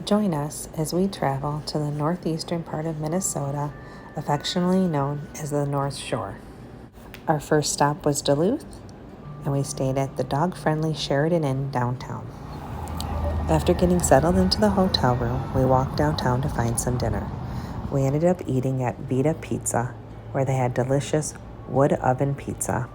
Join us as we travel to the northeastern part of Minnesota, affectionately known as the North Shore. Our first stop was Duluth, and we stayed at the dog-friendly Sheridan Inn downtown. After getting settled into the hotel room, we walked downtown to find some dinner. We ended up eating at Vita Pizza, where they had delicious wood oven pizza.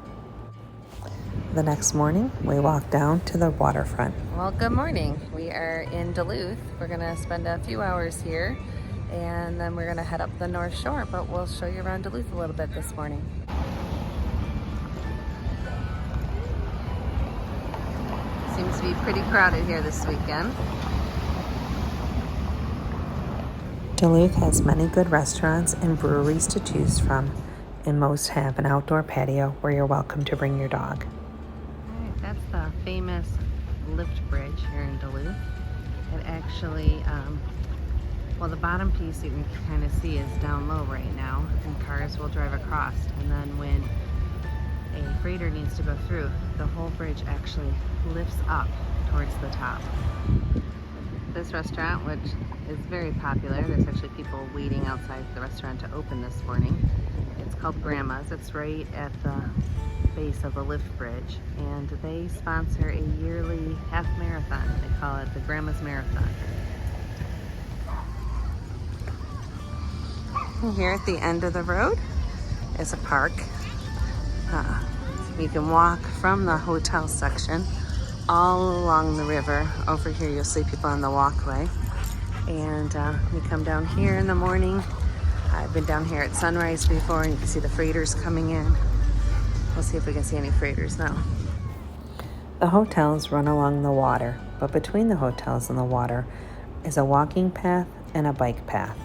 The next morning, we walked down to the waterfront. Well, good morning. We are in Duluth. We're going to spend a few hours here, and then we're going to head up the North Shore, but we'll show you around Duluth a little bit this morning. Seems to be pretty crowded here this weekend. Duluth has many good restaurants and breweries to choose from, and most have an outdoor patio where you're welcome to bring your dog. That's the famous lift bridge here in Duluth. It actually, well, the bottom piece you can kind of see is down low right now, and cars will drive across. And then when a freighter needs to go through, the whole bridge actually lifts up towards the top. This restaurant, which is very popular, there's actually people waiting outside the restaurant to open this morning. It's called Grandma's. It's right at the base of the lift bridge, and they sponsor a yearly half marathon. They call it the Grandma's Marathon. And here at the end of the road is a park. You can walk from the hotel section all along the river. Over here you'll see people on the walkway, and you come down here in the morning. I've been down here at sunrise before, and you can see the freighters coming in. We'll see if we can see any freighters now. The hotels run along the water, but between the hotels and the water is a walking path and a bike path.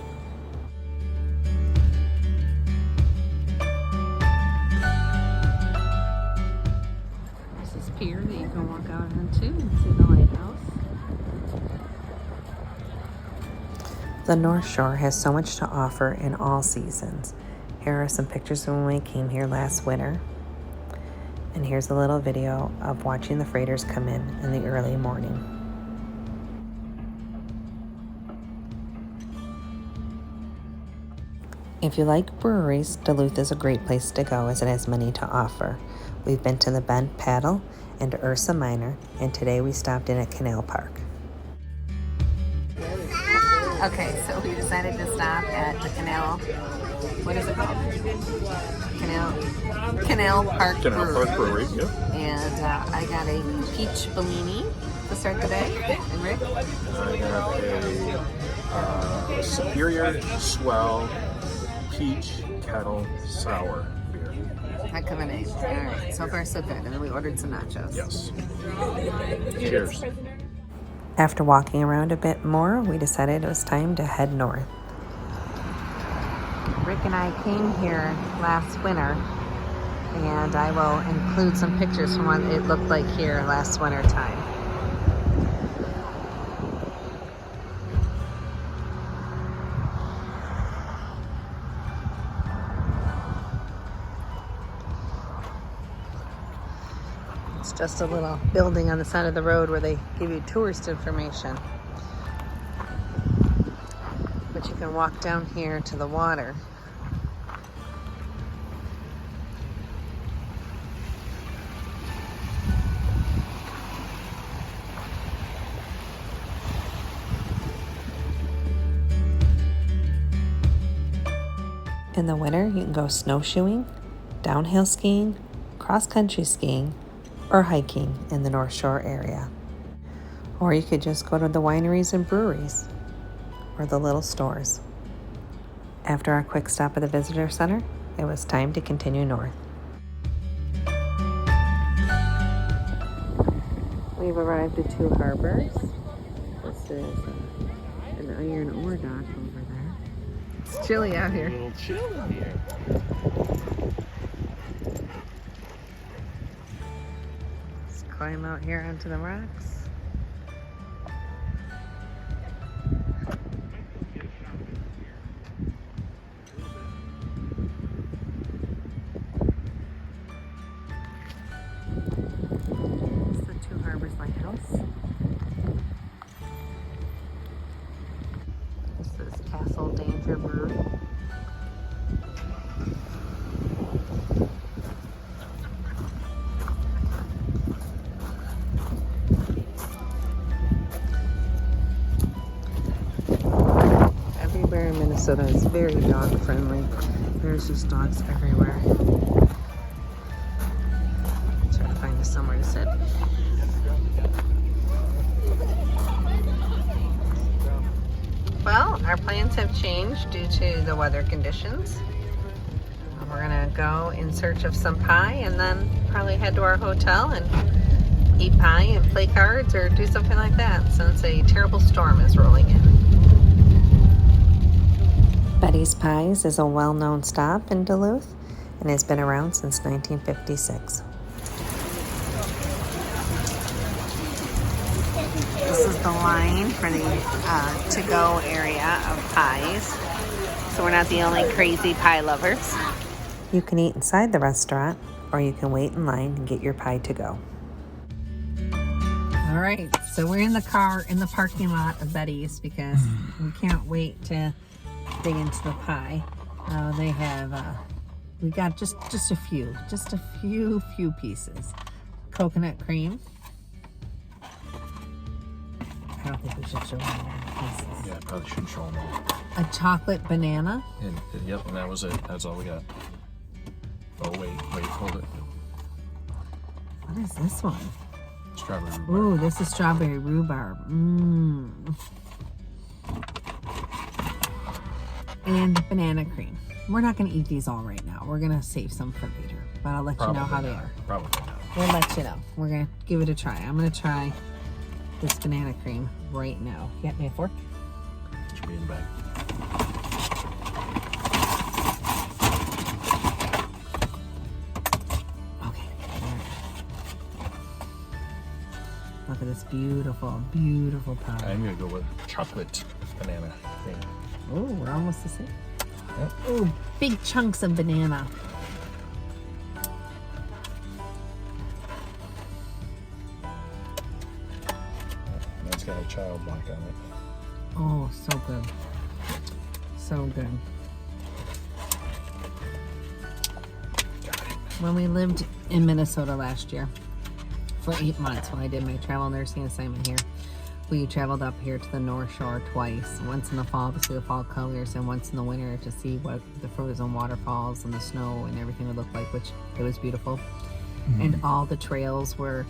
This is pier that you can walk out onto and see the lighthouse. The North Shore has so much to offer in all seasons. Here are some pictures of when we came here last winter. And here's a little video of watching the freighters come in the early morning. If you like breweries, Duluth is a great place to go as it has many to offer. We've been to the Bent Paddle and Ursa Minor, and today we stopped in at Canal Park. Okay, so we decided to stop at the Canal. What is it called? Canal Park Brewery. Yep. And I got a peach Bellini to start the day. And Rick? I have a Superior Swell Peach Kettle Sour beer. Heck of a name. All right, so far so good. And then we ordered some nachos. Yes. Cheers. After walking around a bit more, we decided it was time to head north. Rick and I came here last winter, and I will include some pictures from what it looked like here last winter time. It's just a little building on the side of the road where they give you tourist information. But you can walk down here to the water. In the winter, you can go snowshoeing, downhill skiing, cross-country skiing, or hiking in the North Shore area. Or you could just go to the wineries and breweries, or the little stores. After our quick stop at the visitor center, it was time to continue north. We've arrived at Two Harbors. This is an iron ore dock over there. It's chilly out here. A little chilly here. Let's climb out here onto the rocks. It's the Two Harbors Lighthouse. Castle Danger Brewery. Everywhere in Minnesota is very dog friendly. There's just dogs everywhere. Try to find somewhere to sit. Well, our plans have changed due to the weather conditions. We're gonna go in search of some pie and then probably head to our hotel and eat pie and play cards or do something like that since a terrible storm is rolling in. Betty's Pies is a well-known stop in Duluth and has been around since 1956. This is the line for the to-go area of pies. So we're not the only crazy pie lovers. You can eat inside the restaurant or you can wait in line and get your pie to go. All right, so we're in the car in the parking lot of Betty's because we can't wait to dig into the pie. They have, we got just a few pieces. Coconut cream. I don't think we should show them all pieces. Yeah, probably should show them all. A chocolate banana. Yep, and that was it. That's all we got. Oh, wait, hold it. What is this one? Strawberry rhubarb. Ooh, this is strawberry rhubarb. And banana cream. We're not going to eat these all right now. We're going to save some for later. But I'll let you know how they are. Probably not. We'll let you know. We're going to give it a try. I'm going to try this banana cream right now. You got me a fork? It should be in the bag. Okay. Look at this beautiful, beautiful pie. I'm going to go with chocolate banana cream. Oh, we're almost the same. Yep. Oh, big chunks of banana. That's got a child lock on it. Oh, so good. So good. When we lived in Minnesota last year for 8 months when I did my travel nursing assignment here, we traveled up here to the North Shore twice. Once in the fall to see the fall colors and once in the winter to see what the frozen waterfalls and the snow and everything would look like, which it was beautiful. Mm-hmm. And all the trails were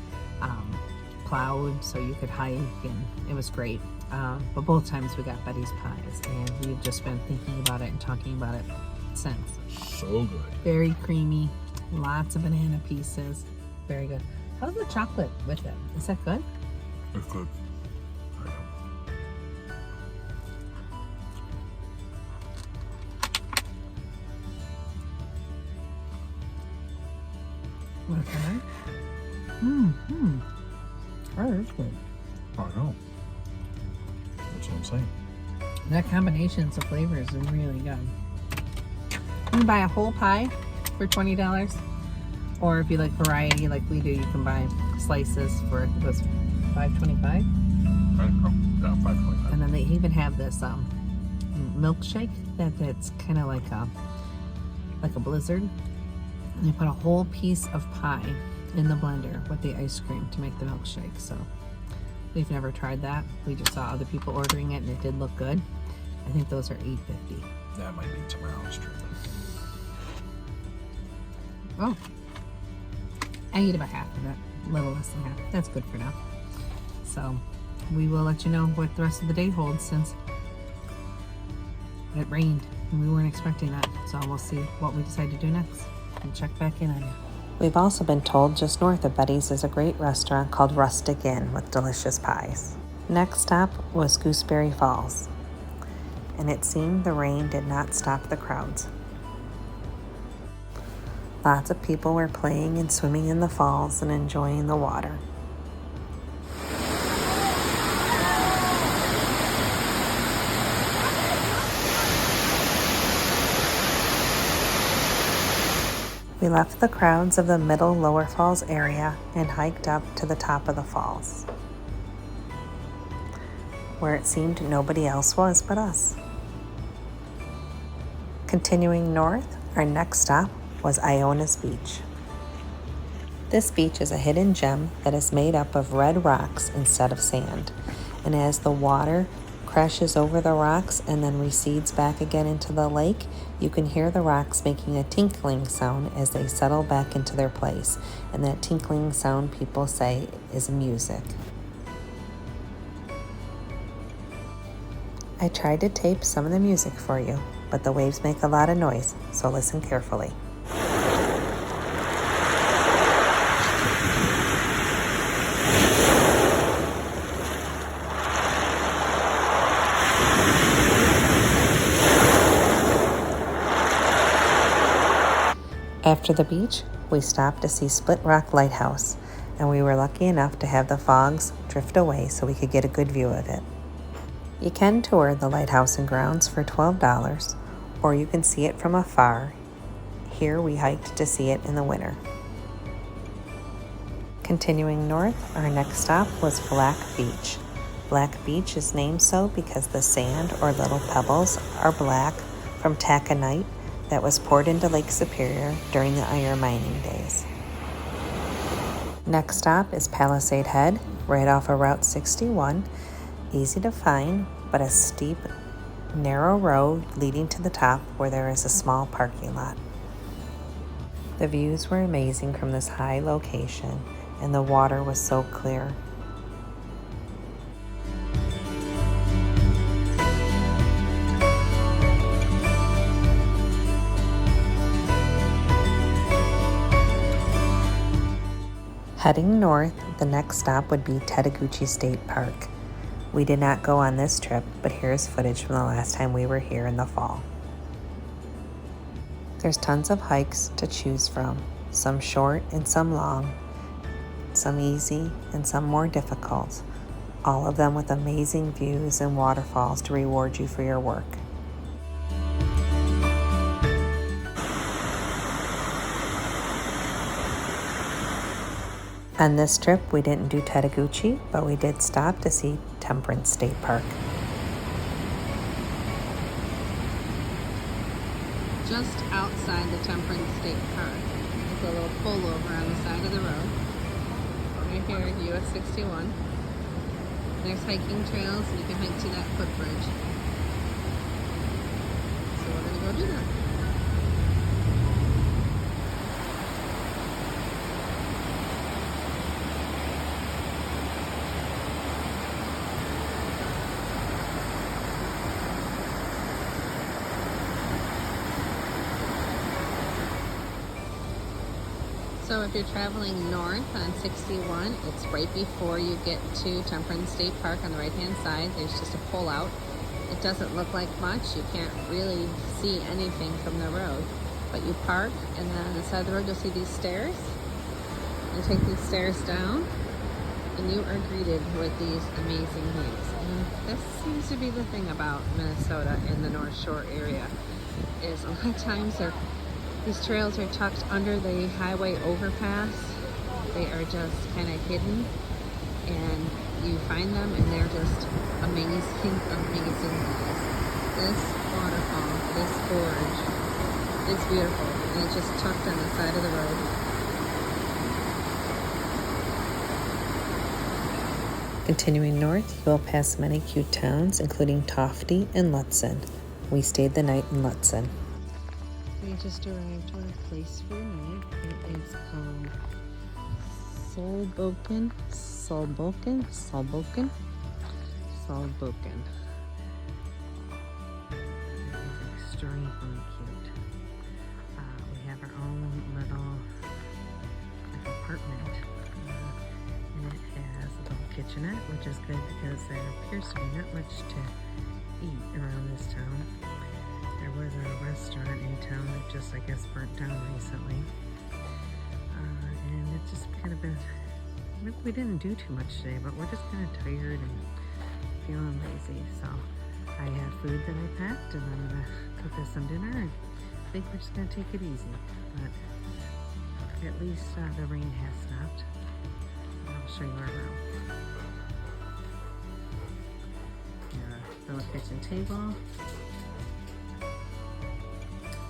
plowed so you could hike and it was great. But both times we got Betty's Pies and we've just been thinking about it and talking about it since. So good. Very creamy, lots of banana pieces. Very good. How's the chocolate with it? Is that good? It's good. Okay. Oh, that's good. I know. That's what I'm saying. That combinations of flavors is really good. You can buy a whole pie for $20, or if you like variety like we do, you can buy slices for it was $5.25. Yeah, $5.25. And then they even have this milkshake that's kind of like a blizzard. And they put a whole piece of pie in the blender with the ice cream to make the milkshake. So we've never tried that. We just saw other people ordering it and it did look good. I think those are $8.50. That might be tomorrow's trip. Oh, I eat about half of it, a little less than half. That's good for now. So we will let you know what the rest of the day holds since it rained and we weren't expecting that. So we'll see what we decide to do next and check back in on you. We've also been told just north of Betty's is a great restaurant called Rustic Inn with delicious pies. Next stop was Gooseberry Falls, and it seemed the rain did not stop the crowds. Lots of people were playing and swimming in the falls and enjoying the water. We left the crowds of the Middle Lower Falls area and hiked up to the top of the falls, where it seemed nobody else was but us. Continuing north, our next stop was Iona's Beach. This beach is a hidden gem that is made up of red rocks instead of sand, and as the water crashes over the rocks and then recedes back again into the lake, you can hear the rocks making a tinkling sound as they settle back into their place, and that tinkling sound people say is music. I tried to tape some of the music for you, but the waves make a lot of noise, so listen carefully. After the beach, we stopped to see Split Rock Lighthouse, and we were lucky enough to have the fogs drift away so we could get a good view of it. You can tour the lighthouse and grounds for $12, or you can see it from afar. Here we hiked to see it in the winter. Continuing north, our next stop was Black Beach. Black Beach is named so because the sand or little pebbles are black from taconite that was poured into Lake Superior during the iron mining days. Next stop is Palisade Head, right off of Route 61. Easy to find, but a steep, narrow road leading to the top where there is a small parking lot. The views were amazing from this high location, and the water was so clear. Heading north, the next stop would be Tetaguchi State Park. We did not go on this trip, but here's footage from the last time we were here in the fall. There's tons of hikes to choose from, some short and some long, some easy and some more difficult, all of them with amazing views and waterfalls to reward you for your work. On this trip, we didn't do Tetaguchi, but we did stop to see Temperance State Park. Just outside the Temperance State Park is a little pullover on the side of the road. Right here, US 61. There's hiking trails, and you can hike to that footbridge. So we're gonna go do that. So if you're traveling north on 61, it's right before you get to Temperance State Park on the right-hand side. There's just a pull-out. It doesn't look like much. You can't really see anything from the road. But you park, and then on the side of the road, you'll see these stairs. You take these stairs down, and you are greeted with these amazing views. And this seems to be the thing about Minnesota in the North Shore area, is a lot of times these trails are tucked under the highway overpass. They are just kind of hidden, and you find them, and they're just amazing, amazing views. This waterfall, this gorge, is beautiful, and it's just tucked on the side of the road. Continuing north, you will pass many cute towns, including Tofte and Lutsen. We stayed the night in Lutsen. We just arrived to our place for the night. It is called Solboken. It's extremely cute. We have our own little apartment, and it has a little kitchenette, which is good because there appears to be not much to eat around this town. There was a restaurant in town that just, I guess, burnt down recently. And it's just kind of been, we didn't do too much today, but we're just kind of tired and feeling lazy. So I have food that I packed, and I'm going to cook us some dinner, and I think we're just going to take it easy. But at least the rain has stopped. I'll show you our room. Little kitchen table.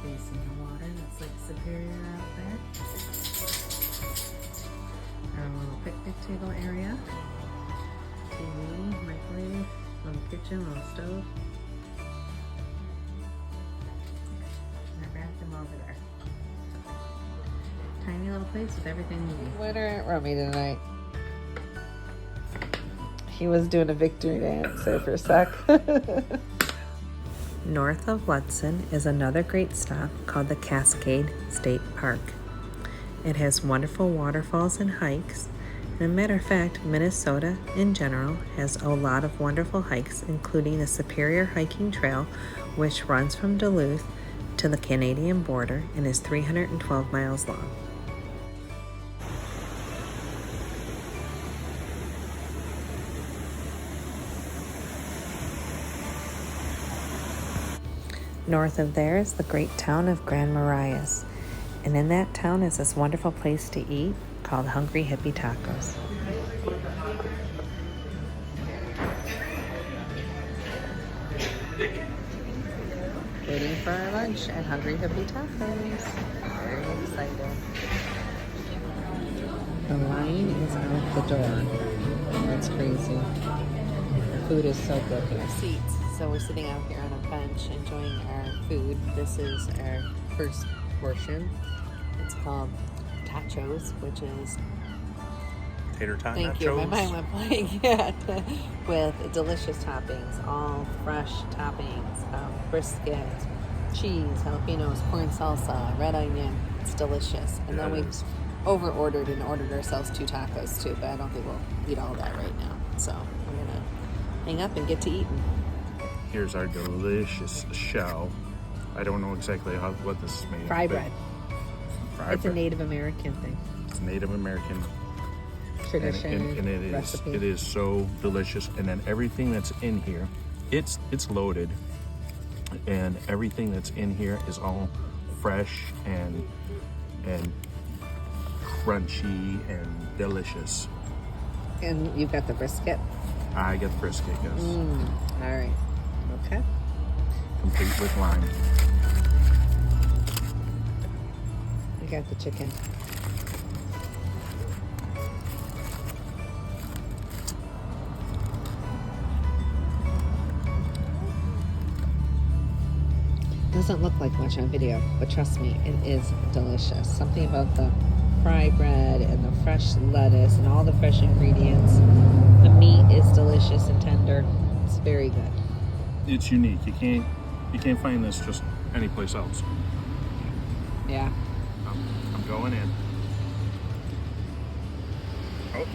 facing the water. That's Lake Superior out there. Our little picnic table area. TV, microwave, little kitchen, little stove. And our bathroom over there. Tiny little place with everything we need. Winner at Rummy tonight. He was doing a victory dance there for a sec. North of Lutsen is another great stop called the Cascade State Park. It has wonderful waterfalls and hikes. And a matter of fact, Minnesota in general has a lot of wonderful hikes, including the Superior Hiking Trail, which runs from Duluth to the Canadian border and is 312 miles long. North of there is the great town of Grand Marais. And in that town is this wonderful place to eat called Hungry Hippie Tacos. Waiting for our lunch at Hungry Hippie Tacos. Very excited. The line is out the door. That's crazy. The food is so good here. Seats. So we're sitting out here on a bench enjoying our food. This is our first portion. It's called tachos, which is Tater tot thank nachos. you. My mind went blank. Yeah, with delicious toppings, all fresh toppings, brisket, cheese, jalapenos, corn salsa, red onion. It's delicious. And then we've over ordered and ordered ourselves 2 tacos too, but I don't think we'll eat all that right now. So we're gonna hang up and get to eating. Here's our delicious shell. I don't know exactly what this is made of. Fry bread. Fry It's bread. a Native American thing. It's Native American Tradition, and recipe. it is so delicious. And then everything that's in here, it's loaded, and everything that's in here is all fresh and crunchy and delicious. And you've got the brisket. I get the brisket, yes. All right. Okay. Complete with lime. We got the chicken. Doesn't look like much on video, but trust me, it is delicious. Something about the fry bread and the fresh lettuce and all the fresh ingredients. The meat is delicious and tender. It's very good. It's unique. You can't find this just anyplace else. Yeah. I'm going in. Oh.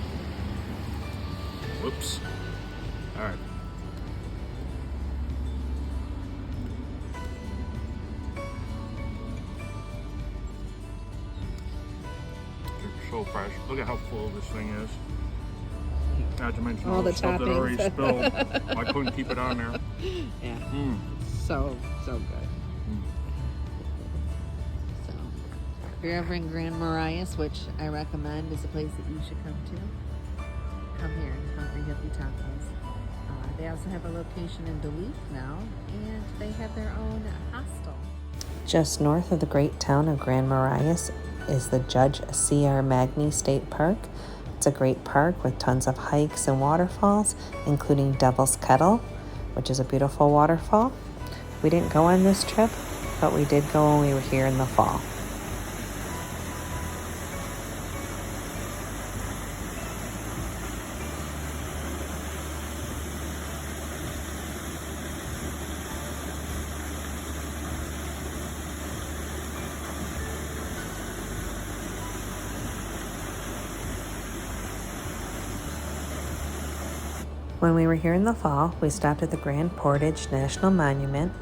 Whoops. All right. They're so fresh. Look at how full this thing is. Not to mention All all the the stuff that I already toppings. spilled. I couldn't keep it on there. Yeah. Mm. So good. So, if you're ever in Grand Marais, which I recommend is a place that you should come to, come here to Hungry Hippie Tacos. They also have a location in Duluth now, and they have their own hostel. Just north of the great town of Grand Marais is the Judge C.R. Magny State Park. It's a great park with tons of hikes and waterfalls, including Devil's Kettle, which is a beautiful waterfall. We didn't go on this trip, but we did go when we were here in the fall. When we were here in the fall, we stopped at the Grand Portage National Monument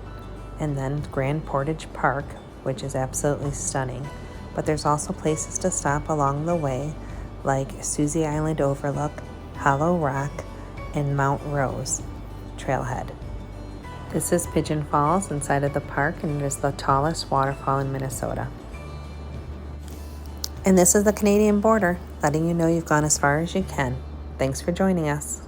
and then Grand Portage Park, which is absolutely stunning. But there's also places to stop along the way, like Susie Island Overlook, Hollow Rock, and Mount Rose Trailhead. This is Pigeon Falls inside of the park, and it is the tallest waterfall in Minnesota. And this is the Canadian border, letting you know you've gone as far as you can. Thanks for joining us.